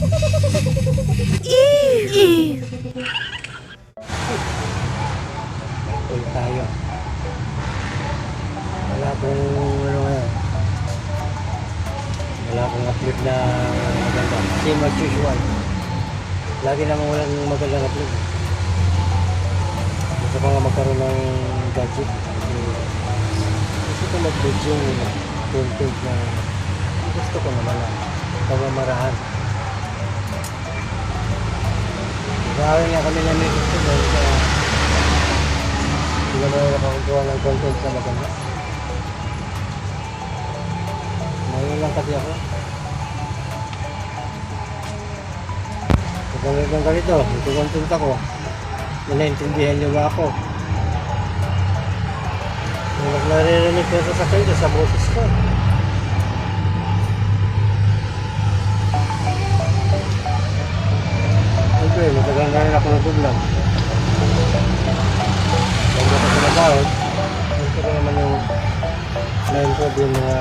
Uy tayo. Wala akong ano ngayon. Wala akong upload na maganda. Same as usual. Lagi naman walang magandang upload. Gusto ko nga magkaroon ng gadget. Gusto ko mag-video ng content na gusto ko naman ang pagmamarahan. Gawin nga kami namin gusto dahil sa hindi naman nakakakuha ng content na maganda. Ngayon lang kasi ako. Kapag ganito, ito content ako. Nanaintindihan niyo ba ako? Mas naririnig ko sa sakay ko sa boses ko. Siyempre, matagal na rin ako nag-vlog. Bago ako sinabawag, gusto ko naman yung na-improve yung mga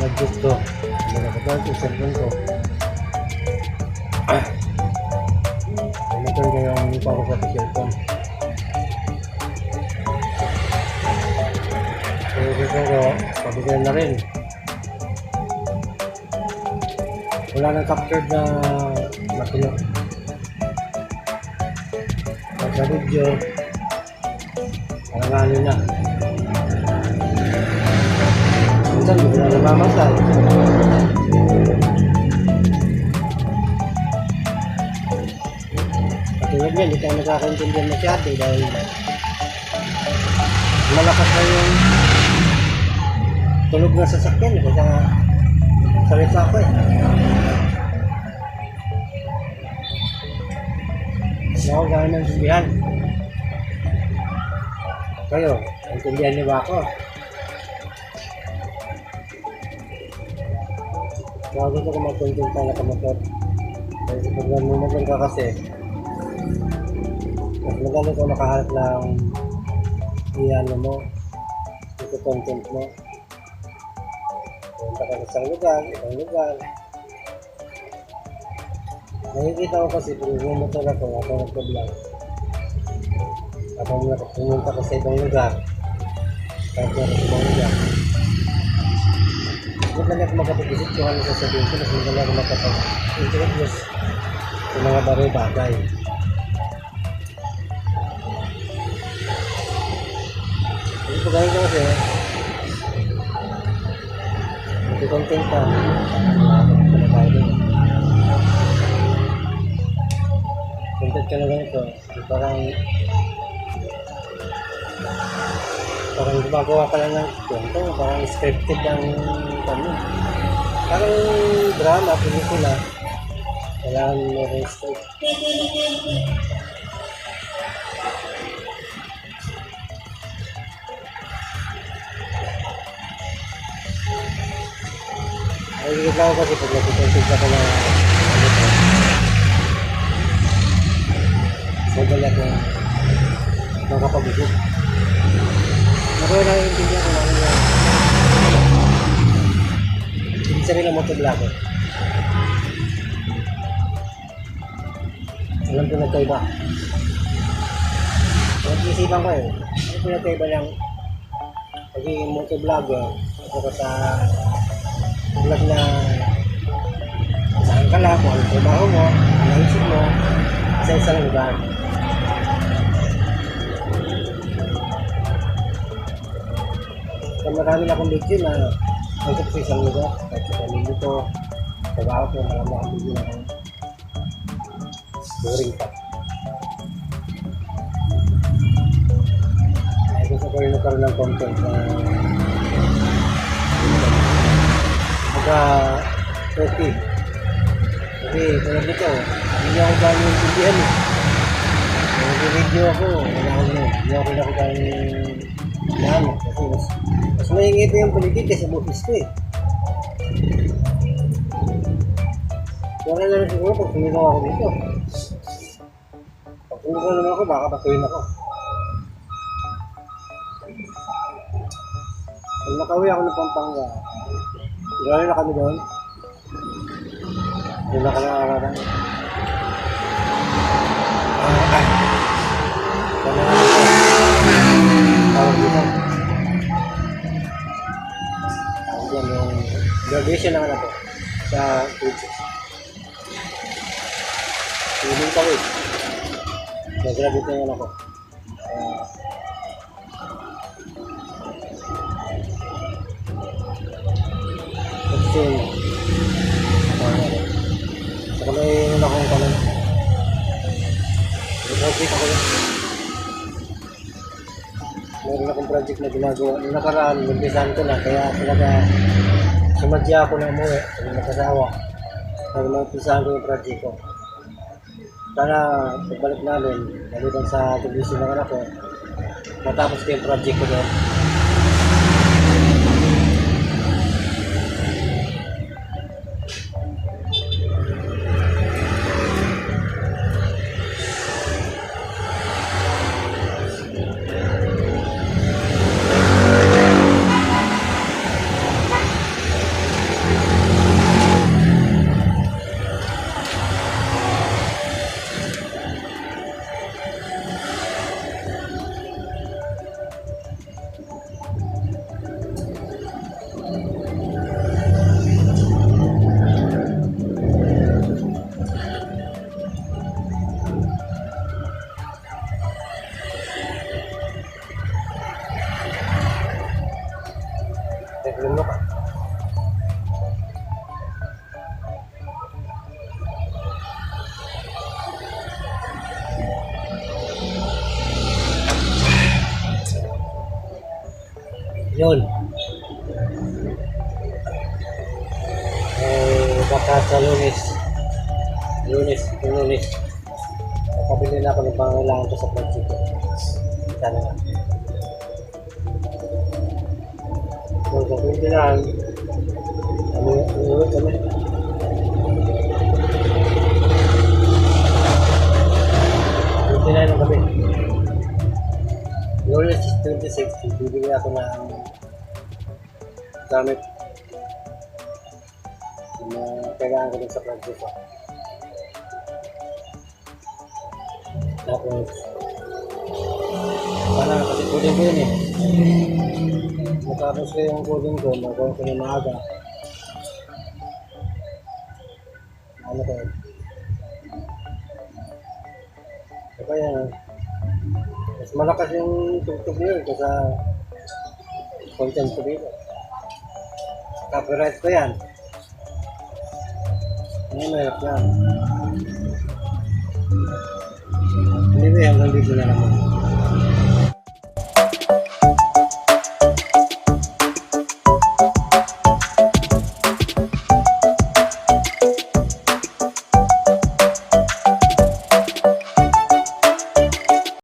budget ko. Hindi na kapag yung cellphone ko. Ito yung power ko sa cellphone. So, gusto ko, pabigyan na rin. Wala nang captured na makino. Sa video, parang ano na. Minsan, hindi na namamatay. Katulad yan, hindi tayo nakakaintindihan masyado dahil malakas na yung tulog na sasakyan. Kasi nga, salita ko eh. Hindi ako gano'n ng sindihan. Kayo, intindihan niyo ba ako? Kaya gusto ko mag-content na nakamotor. Kasi pag namumotor ka kasi, mas magaling ko makaharap ng iyano mo, ito content mo. Punta ka sa isang lugar, ibang lugar. Nakikita ko kasi kung bumotor ako habang nagpa-vlog. Habang pumunta ko sa ibang lugar, kahit na sa ibang lugar. Huwag lang ako makapag-isip kung ano sasabihin ko, mas magaling ako makapag-introduce sa mga bagay-bagay. Hindi ko gawin ko kasi, content ka. Content ka na ganito. Parang gumagawa ka lang ng kwento. Parang scripted ang kami. Parang drama, pelikula. Kailangan mo rin script. Nagigit lang ako kasi pag nag-content ako na ano ko. Madali ako makapag-isip. Nakuha lang yung intindihan ko na ano yan. Hindi sabihin ng motovlog ko. Alam ko nagkaiba. Nag-isipan ko eh. Ano pinagkaiba ng pagiging motovlogger ako sa vlog na saan ka lang, kung anong trabaho mo, ang naisip mo, sa isang lugar. Kung marami na akong video na nagkip sa isang lugar, kahit sa pamilya ko, trabaho ko, marami akong video na boring pa. Ay gusto ko rin magkaroon ng content na okay. Kasi tulad nito, hindi ako gano'n yung tindihan eh. Nag-video ako, hindi ako gano'n yan. Kasi mas maingit yung paligid kasi bukis ko eh. Kaya na rin siguro pag sumigaw ako dito. Pag sumigaw naman ako, baka patuhin ako. Pag nakauwi ako ng Pampanga, gano'n na kami doon. Yung nakalakaran. Tawag dito. Tawag yan yung graduation naman ako sa grade 6. Piling ka wait. Nag-graduate na yun ako. Kasi sa kulay yun akong kalan. Nag-graduate ako yun. Meron akong project na ginagawa. Yung nakaraan, nagpisahan ko na. Kaya talaga sumadya ako na umuwi. Kung nakasawa. Kaya nagpisahan ko yung project ko. Sana pagbalik namin, maliban sa tubusin ng anak ko, matapos ko yung project ko doon. Belum mo ka. Yun. Baka sa Lunes. Lunes. Kapili na ako ng pangailangan ko sa project ko. Sana nga. So, sa pwede lang, ulit kami. Pwede na lang kami. Lunes 26, bibigyan ako ng gamit na kailangan ko din sa project ko. Tapos, sana kasi coding ko yun eh. Matapos ko yung coding ko, magawa ko ng maaga. Ano ko yun? Kaya, mas malakas yung tugtog nyo kaysa content ko dito. Copyright ko yan. Ano mahirap yan. Anyway, hanggang dito na naman.